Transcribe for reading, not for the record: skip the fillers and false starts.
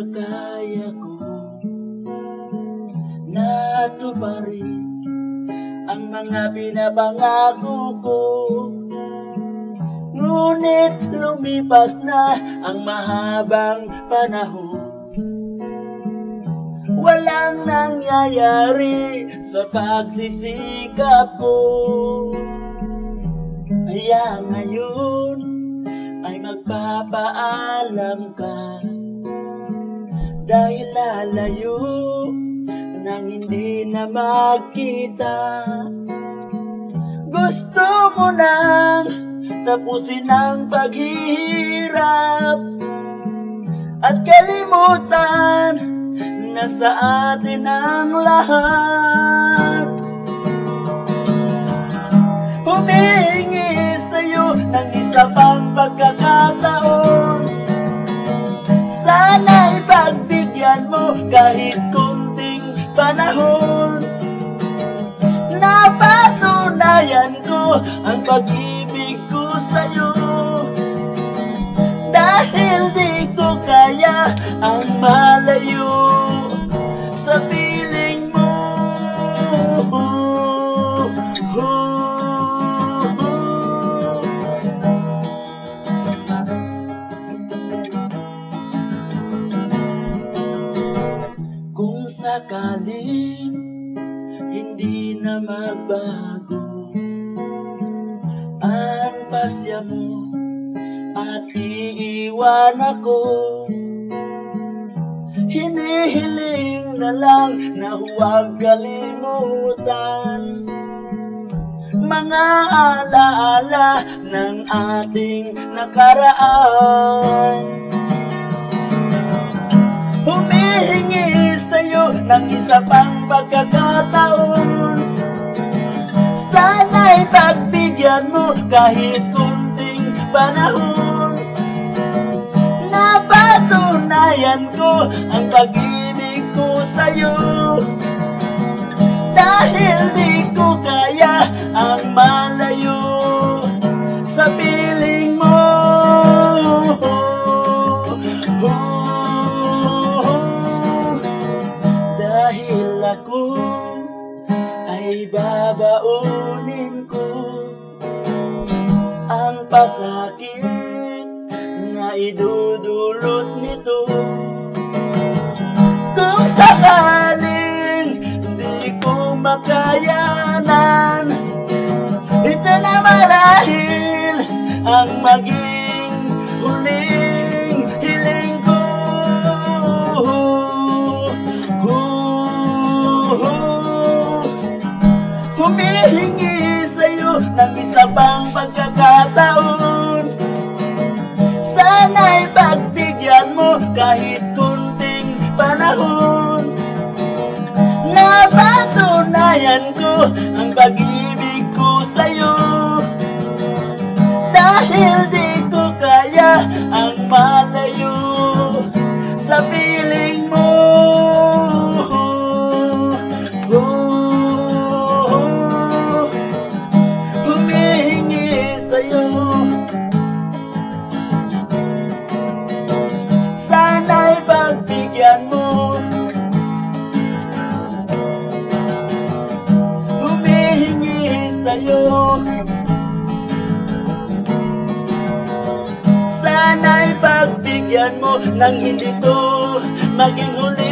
kaya ko natuparin ang mga pinapangako ko. Ngunit lumipas na ang mahabang panahon, walang nangyayari sa pagsisikap ko. Kaya ngayon ay magpapaalam ka, dahil lalayo nang hindi na magkita. Gusto mo nang tapusin ang paghihirap at kalimutan na sa atin ang lahat. Humihingi sa'yo ng isa pang pagkakataon, sana'y pagbigyan mo kahit kunting panahon. Napatunayan ko ang pag-ibig ko sa'yo, dahil di ko kaya ang malayo sa piling mo. Kung sakaling hindi na magbago ang pasya mo at iiwan ako, hinihiling na lang na huwag kalimutan mga alaala ng ating nakaraan. Humihingi sa'yo ng isa pang pagkakataon, sana'y pagbigyan mo kahit kunting panahon. Napatunayan ko ang pag-ibig ko sa'yo, dahil di ko kaya ang malayo sa piling mo. Dahil ako ay babaunin ko ang pasakit na idudulot nito. Kung sakaling di ko makayanan, ito na marahil ang maging huling hiling ko. Humihingi sa'yo ng isa pang pagkakataon, sana'y pagbigyan mo kahit kunting panahon. Napatunayan ko ang pag-ibig ko sa'yo, dahil di ko kaya ang malayo sa piling mo. Humihingi sa'yo, sana'y pagbigyan mo. Humihingi sa'yo, sana'y pagbigyan mo nang hindi to maging huli.